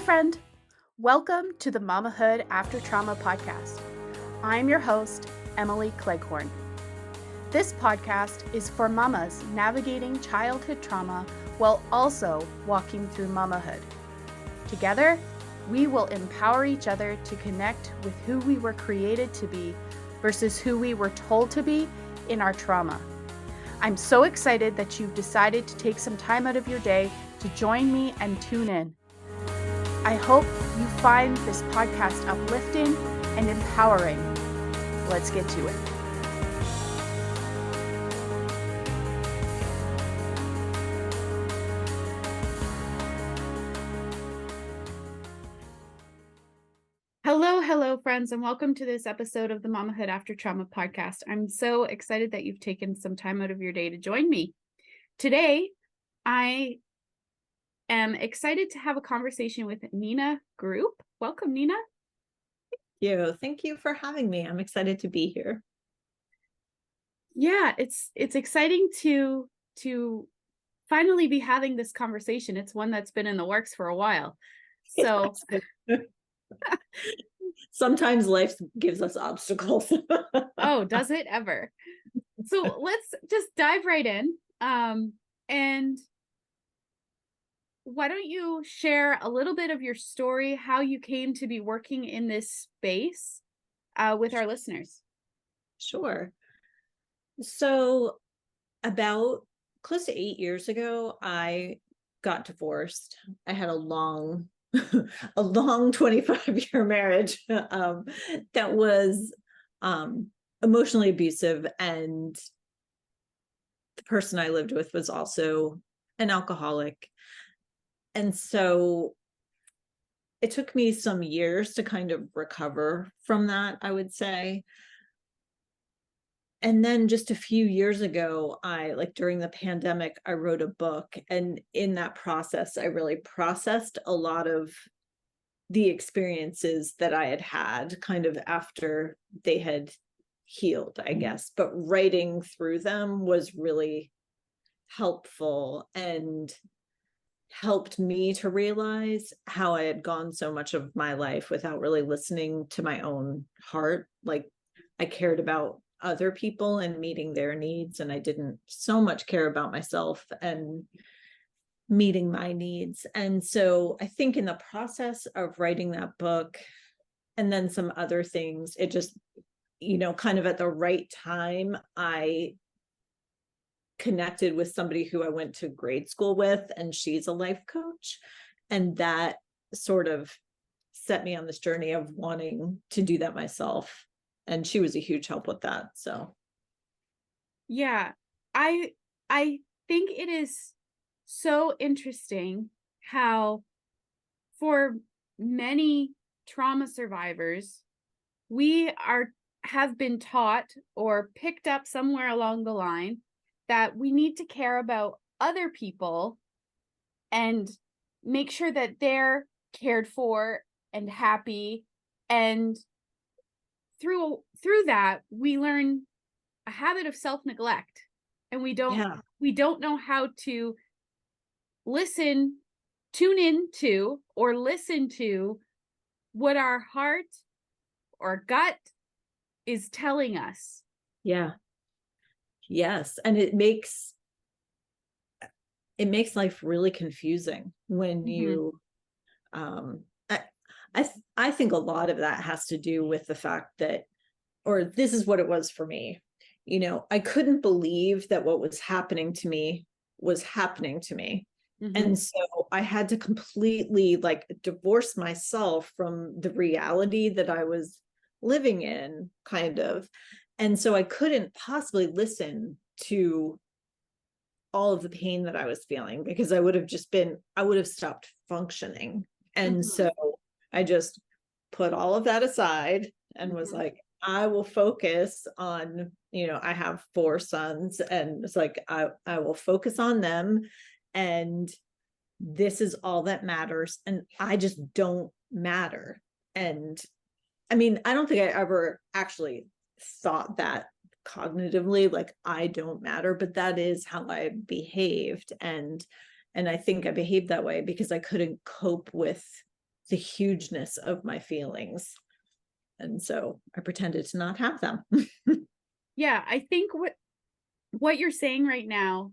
friend. Welcome to the Mamahood After Trauma podcast. I'm your host, Emily Cleghorn. This podcast is for mamas navigating childhood trauma while also walking through mamahood. Together, we will empower each other to connect with who we were created to be versus who we were told to be in our trauma. I'm so excited that you've decided to take some time out of your day to join me and tune in. I hope you find this podcast uplifting and empowering. Let's get to it. Hello, friends, and welcome to this episode of the Mamahood After Trauma podcast. I'm so excited that you've taken some time out of your day to join me. Today, I am excited to have a conversation with Nina Group. Welcome, Nina. Thank you for having me. I'm excited to be here. Yeah, it's exciting to finally be having this conversation. It's one that's been in the works for a while. So sometimes life gives us obstacles. Oh, does it ever? So let's just dive right in. And why don't you share a little bit of your story, how you came to be working in this space with our listeners? Sure. So about close to 8 years ago, I got divorced. I had a long 25-year marriage that was emotionally abusive, and the person I lived with was also an alcoholic. And so it took me some years to kind of recover from that, I would say. And then just a few years ago, during the pandemic, I wrote a book. And in that process, I really processed a lot of the experiences that I had had kind of after they had healed, I guess. But writing through them was really helpful and helped me to realize how I had gone so much of my life without really listening to my own heart. Like, I cared about other people and meeting their needs, and I didn't so much care about myself and meeting my needs. And so I think in the process of writing that book and then some other things, it just, kind of at the right time, I connected with somebody who I went to grade school with, and she's a life coach. And that sort of set me on this journey of wanting to do that myself. And she was a huge help with that. So yeah, I think it is so interesting how for many trauma survivors, we have been taught or picked up somewhere along the line that we need to care about other people and make sure that they're cared for and happy. And through that, we learn a habit of self-neglect, and we don't know how to tune into or listen to what our heart or gut is telling us. Yeah. Yes. And it makes life really confusing when you, I think a lot of that has to do with the fact that, or this is what it was for me. I couldn't believe that what was happening to me was happening to me. And so I had to completely divorce myself from the reality that I was living in, kind of. And so I couldn't possibly listen to all of the pain that I was feeling, because I would have stopped functioning. And so I just put all of that aside and was like, I will focus on, I have 4 sons, and it's like, I will focus on them, and this is all that matters. And I just don't matter. And I mean, I don't think I ever actually thought that cognitively, like I don't matter, but that is how I behaved. And I think I behaved that way because I couldn't cope with the hugeness of my feelings. And so I pretended to not have them. Yeah, I think what you're saying right now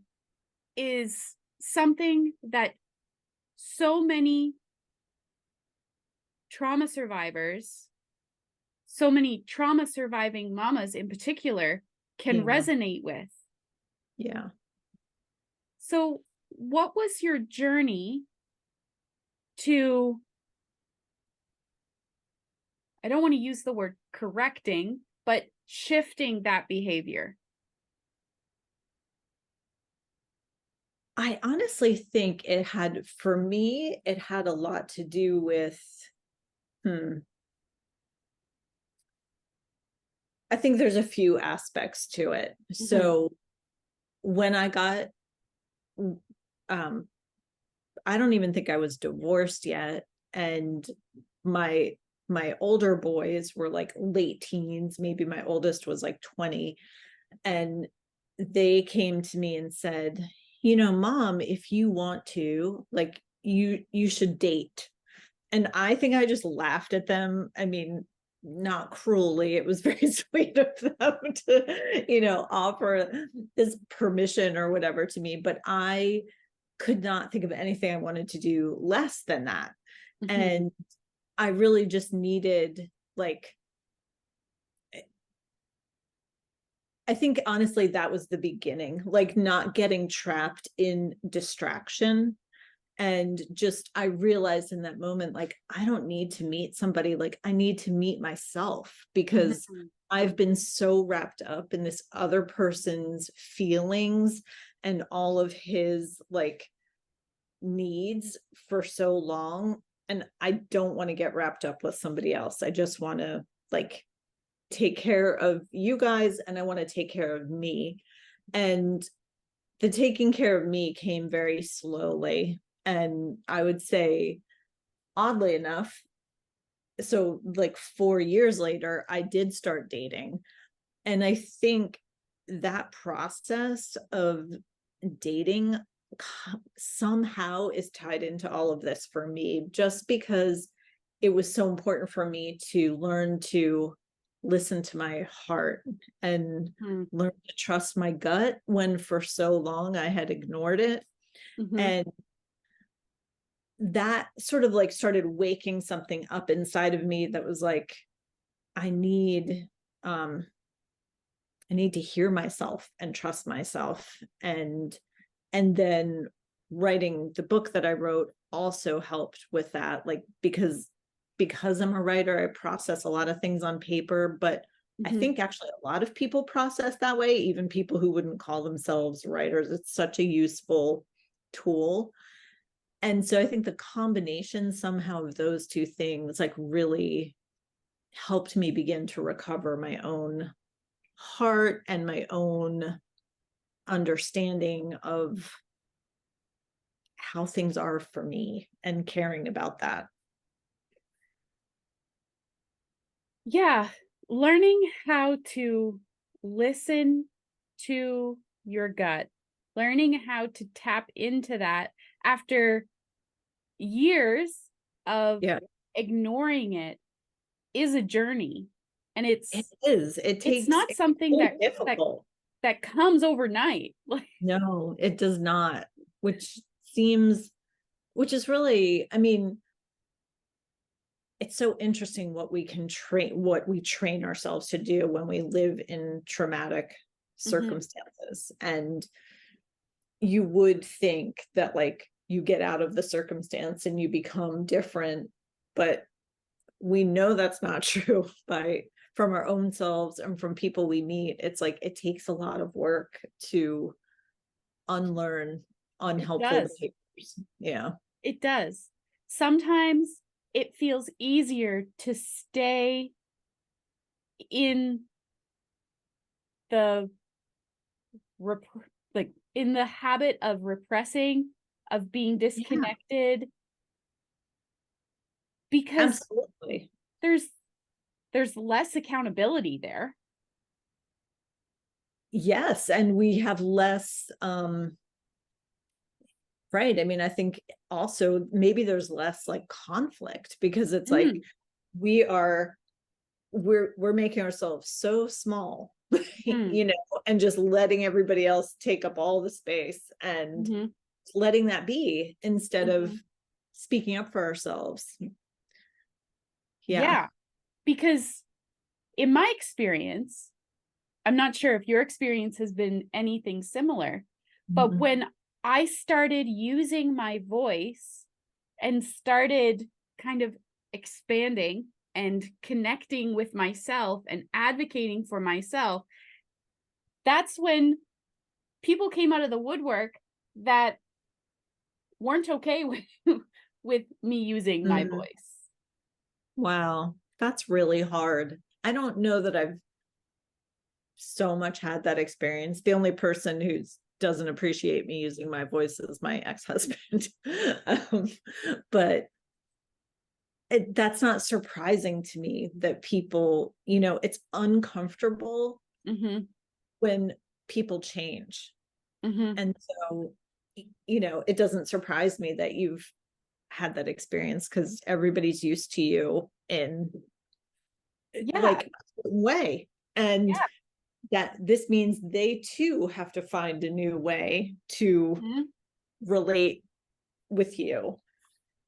is something that so many trauma survivors, so many trauma surviving mamas in particular, can Yeah. resonate with. Yeah. So, what was your journey to, I don't want to use the word correcting, but shifting that behavior? I honestly think for me, it had a lot to do with, I think there's a few aspects to it. Mhm. So when I got, I don't even think I was divorced yet. And my older boys were like late teens, maybe my oldest was like 20. And they came to me and said, Mom, if you want to, like, you should date. And I think I just laughed at them. I mean, not cruelly. It was very sweet of them to, offer this permission or whatever to me. But I could not think of anything I wanted to do less than that. Mhm. And I really just needed, like, I think honestly, that was the beginning, like not getting trapped in distraction. And just, I realized in that moment, like, I don't need to meet somebody, like, I need to meet myself, because Mhm. I've been so wrapped up in this other person's feelings and all of his like needs for so long. And I don't want to get wrapped up with somebody else. I just want to like take care of you guys, and I want to take care of me. And the taking care of me came very slowly. And I would say, oddly enough, so like 4 years later, I did start dating. And I think that process of dating somehow is tied into all of this for me, just because it was so important for me to learn to listen to my heart and Mhm. learn to trust my gut when for so long I had ignored it. Mhm. And that sort of like started waking something up inside of me that was like, I need um I need to hear myself and trust myself. And then writing the book that I wrote also helped with that, like, because I'm a writer, I process a lot of things on paper. But I Mhm. think actually a lot of people process that way, even people who wouldn't call themselves writers. It's such a useful tool. And so I think the combination somehow of those two things like really helped me begin to recover my own heart and my own understanding of how things are for me and caring about that. Yeah, learning how to listen to your gut, learning how to tap into that after years of Yeah, ignoring it is a journey. And it is. it's not It's something so that difficult. that comes overnight. Like, No, it does not, which seems, which is really, I mean, it's so interesting what we train ourselves to do when we live in traumatic mhm, circumstances. And you would think that like you get out of the circumstance and you become different, but we know that's not true from our own selves and from people we meet. It's like it takes a lot of work to unlearn it unhelpful does. behaviors. Yeah. It does. Sometimes it feels easier to stay in the like in the habit of repressing, of being Yeah, disconnected, because absolutely. there's there's less accountability there. Yes, and we have less Right. I mean, I think also maybe there's less like conflict because it's like Mm, we are we're making ourselves so small, mm, and just letting everybody else take up all the space and mhm, letting that be instead of mhm. speaking up for ourselves. Yeah. Yeah, because in my experience, I'm not sure if your experience has been anything similar, but Mhm. when I started using my voice and started kind of expanding and connecting with myself and advocating for myself, that's when people came out of the woodwork that weren't okay with with me using my Mhm. voice. Wow. That's really hard. I don't know that I've so much had that experience. The only person who doesn't appreciate me using my voice is my ex-husband. um, but that's not surprising to me that people, it's uncomfortable Mhm. when people change. Mhm. And so, it doesn't surprise me that you've had that experience because everybody's used to you in Yeah. like a certain way. And Yeah. that this means they too have to find a new way to Mhm. relate with you.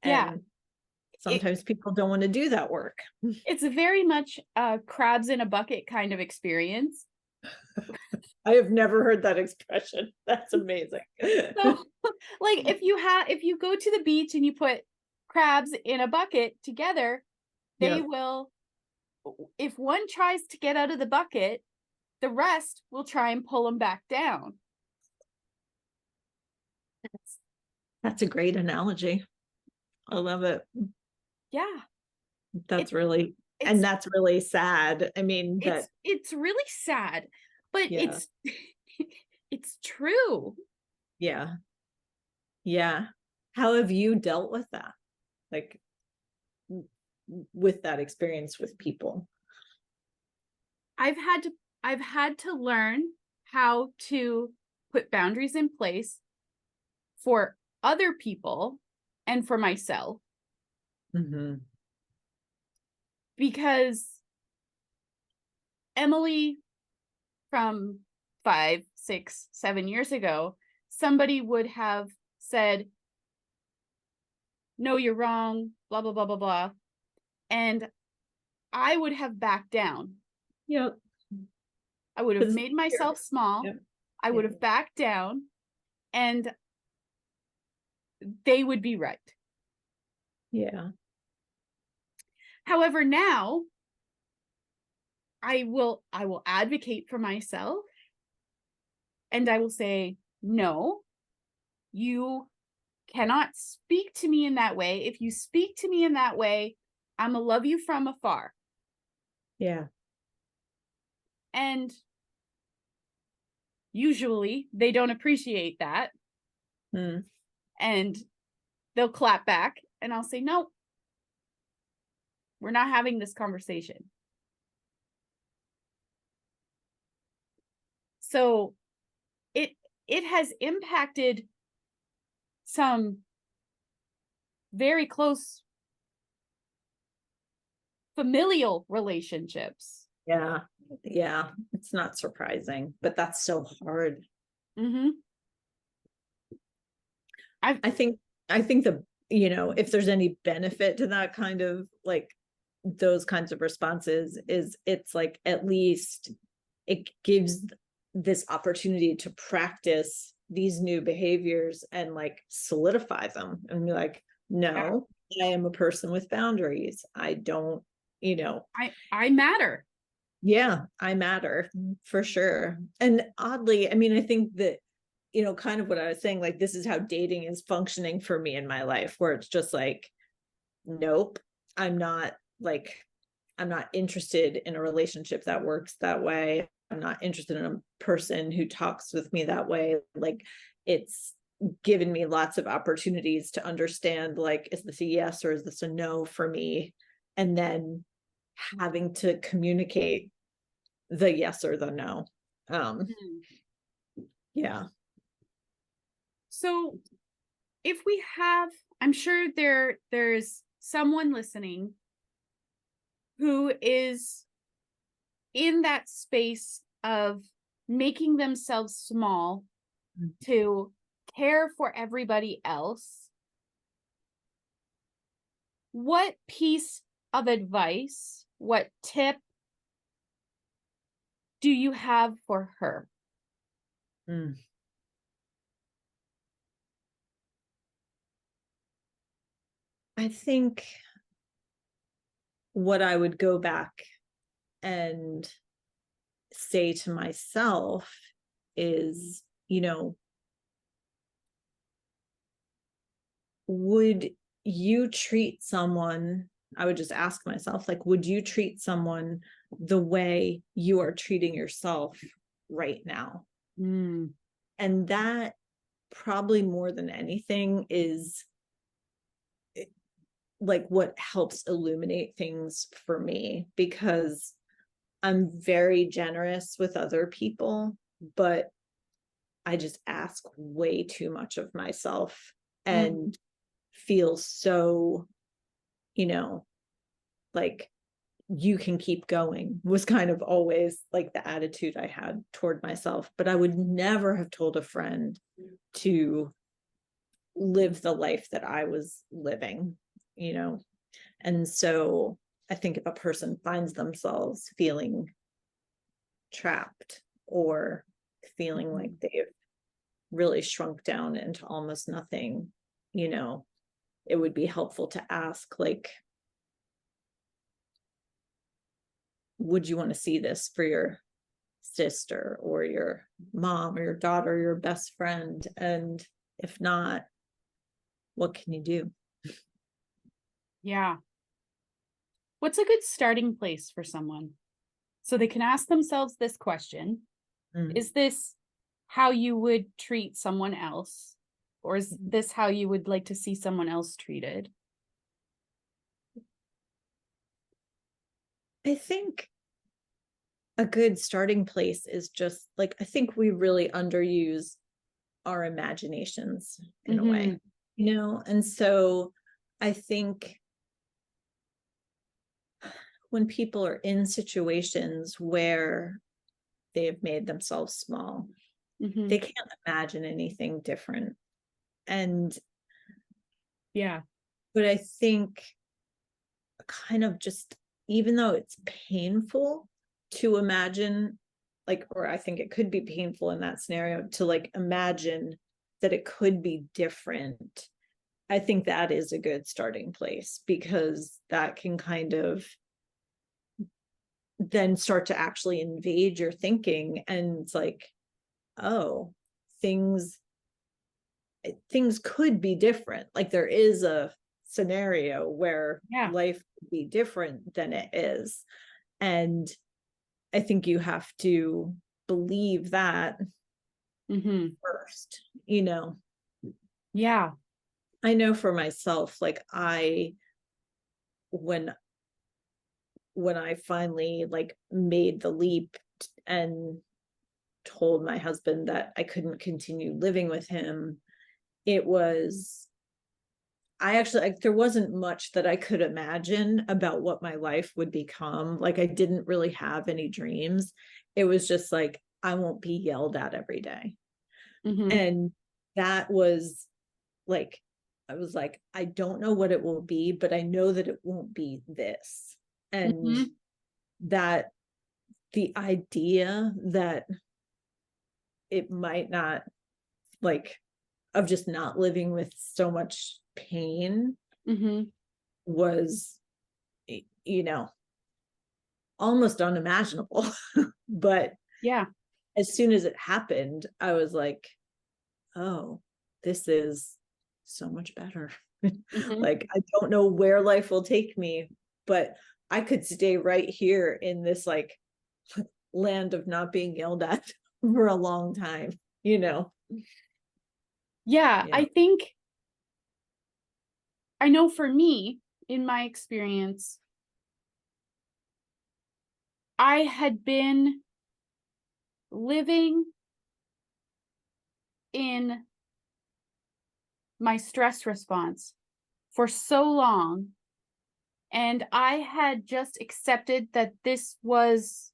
Yeah. And It sometimes people don't want to do that work. it's a very much a crabs in a bucket kind of experience. I have never heard that expression. That's amazing. So, like if you go to the beach and you put crabs in a bucket together, they Yeah, will, if one tries to get out of the bucket, the rest will try and pull them back down. that's a great analogy. I love it. Yeah. That's It really, and it's that's really sad. I mean, that, it's really sad, but yeah, it's it's true. yeah, yeah. How have you dealt with that? Like, with that experience with people? I've had to I've had to learn how to put boundaries in place for other people and for myself, Mm-hmm. because Emily from 5, 6, 7 years ago, somebody would have said, no, you're wrong, blah, blah, blah, blah, blah. And I would have backed down. Yep. I would have Because made myself small. yep. I would Yeah. have backed down, and they would be right. Yeah. However, now I will advocate for myself, and I will say, no, you cannot speak to me in that way. If you speak to me in that way, I'm gonna love you from afar. Yeah. And usually they don't appreciate that, Mm. and they'll clap back, and I'll say, no, we're not having this conversation. So it it has impacted some very close familial relationships. Yeah. Yeah. It's not surprising, but that's so hard. Mm-hmm. I've I think, the, if there's any benefit to that kind of like those kinds of responses is it's like at least it gives this opportunity to practice these new behaviors and like solidify them and be like, Yeah, no, I am a person with boundaries. I don't, I matter. yeah, I matter for sure. And oddly, I mean, I think that, kind of what I was saying, like, this is how dating is functioning for me in my life, where it's just like, nope, I'm not like, I'm not interested in a relationship that works that way. I'm not interested in a person who talks with me that way. Like, it's given me lots of opportunities to understand, like, is this a yes or is this a no for me? And then having to communicate the yes or the no. Um, Hmm. yeah. So if we have, I'm sure there's someone listening who is in that space of making themselves small to care for everybody else. What piece of advice, what tip do you have for her? Mm. I think what I would go back and say to myself is, would you treat someone, I would just ask myself, like, would you treat someone the way you are treating yourself right now? Mm. And that probably more than anything is like what helps illuminate things for me, because I'm very generous with other people, but I just ask way too much of myself Mm. and feel so, you know, like you can keep going was kind of always like the attitude I had toward myself. But I would never have told a friend to live the life that I was living, you know? And so I think if a person finds themselves feeling trapped or feeling like they've really shrunk down into almost nothing, it would be helpful to ask, like, would you want to see this for your sister or your mom or your daughter or your best friend? And if not, what can you do? Yeah. What's a good starting place for someone? So they can ask themselves this question. Mm. Is this how you would treat someone else? Or is this how you would like to see someone else treated? I think a good starting place is just like, I think we really underuse our imaginations in a way, and so I think when people are in situations where they have made themselves small, they can't imagine anything different. And Yeah. but I think kind of just, even though it's painful to imagine, like, or I think it could be painful in that scenario to like imagine that it could be different, I think that is a good starting place, because that can kind of then start to actually invade your thinking. And it's like, oh, things could be different. Like there is a scenario where Yeah. life could be different than it is. And I think you have to believe that first, Yeah. I know for myself, like when I finally like made the leap and told my husband that I couldn't continue living with him, it was, I actually, like, there wasn't much that I could imagine about what my life would become. Like I didn't really have any dreams. It was just like, I won't be yelled at every day. And that was like, I was like, I don't know what it will be, but I know that it won't be this. And that the idea that it might not, like, of just not living with so much pain was, you know, almost unimaginable. But Yeah. as soon as it happened, I was like, oh, this is so much better. Like, I don't know where life will take me, but I could stay right here in this like land of not being yelled at for a long time, Yeah. Yeah. I think, I know for me, in my experience, I had been living in my stress response for so long. And I had just accepted that this was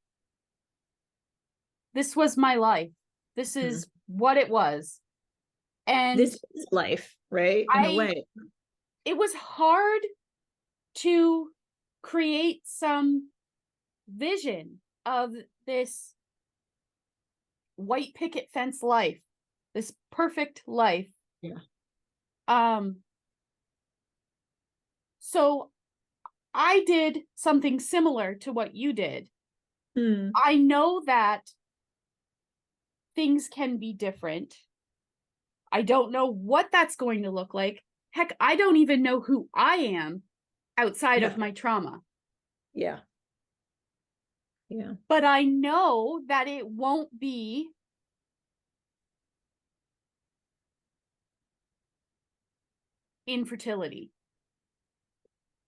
my life. This is what it was. And this is life, right? In a way. It was hard to create some vision of this white picket fence life, this perfect life. Yeah. So I did something similar to what you did. I know that things can be different. I don't know what that's going to look like. Heck, I don't even know who I am outside of my trauma. Yeah. Yeah. But I know that it won't be infertility.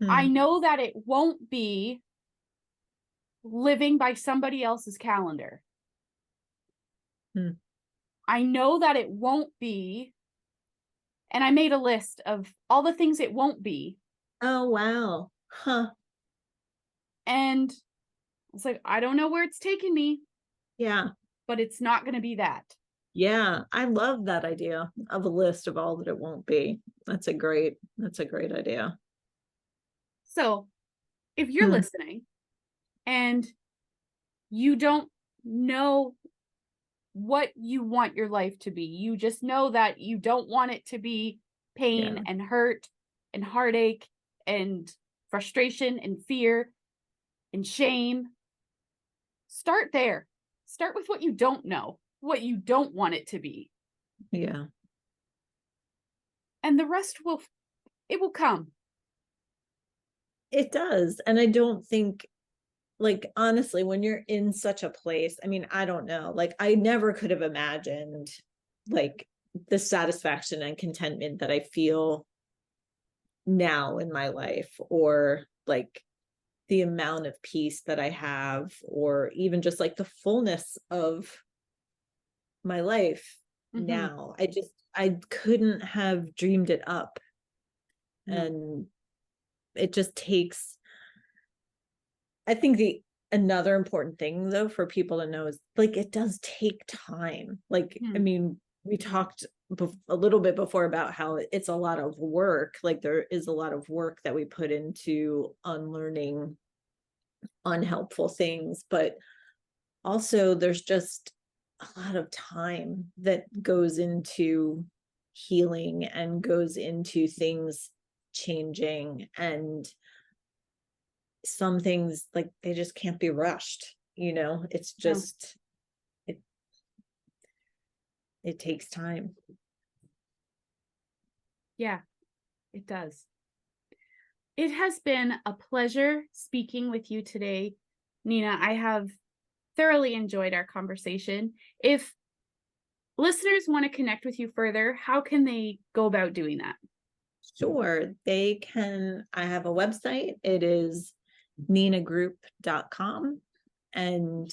I know that it won't be living by somebody else's calendar. I know that it won't be, and I made a list of all the things it won't be. Oh, wow. Huh. And it's like, I don't know where it's taking me. Yeah. But it's not going to be that. Yeah. I love that idea of a list of all that it won't be. That's a great idea. So if you're listening and you don't know what you want your life to be, you just know that you don't want it to be pain and hurt and heartache and frustration and fear and shame. Start there. Start with what you don't know, what you don't want it to be. Yeah. And the rest will come. It does. And I don't think, like, honestly, when you're in such a place, I mean, I don't know, like, I never could have imagined like the satisfaction and contentment that I feel now in my life, or like the amount of peace that I have, or even just like the fullness of my life now. I couldn't have dreamed it up. And it just takes, I think another important thing though for people to know is, like, it does take time. Like, I mean, we talked a little bit before about how it's a lot of work. Like, there is a lot of work that we put into unlearning unhelpful things, but also there's just a lot of time that goes into healing and goes into things changing, and some things, like, they just can't be rushed, it's just it takes time. Yeah, it does. It has been a pleasure speaking with you today, Nina. I have thoroughly enjoyed our conversation. If listeners want to connect with you further, how can they go about doing that? Sure, they can. I have a website. It is ninagroup.com, and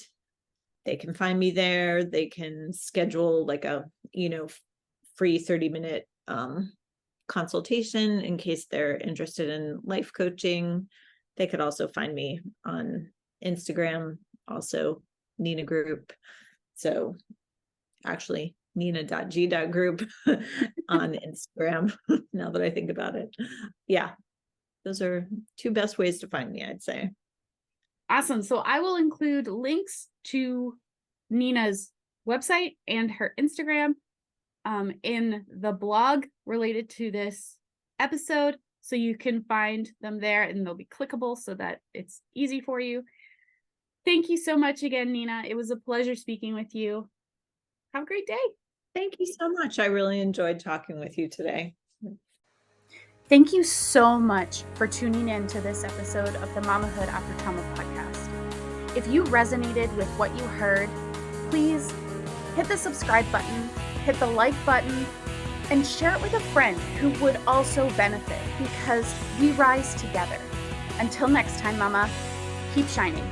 they can find me there. They can schedule like a, free 30-minute consultation in case they're interested in life coaching. They could also find me on Instagram, also Nina Group. So actually nina.g.group on Instagram, now that I think about it. Yeah, those are two best ways to find me, I'd say. Awesome. So I will include links to Nina's website and her Instagram in the blog related to this episode, so you can find them there, and they'll be clickable so that it's easy for you. Thank you so much again, Nina. It was a pleasure speaking with you. Have a great day. Thank you so much. I really enjoyed talking with you today. Thank you so much for tuning in to this episode of the Mamahood After Trauma podcast. If you resonated with what you heard, please hit the subscribe button, hit the like button, and share it with a friend who would also benefit, because we rise together. Until next time, Mama, keep shining.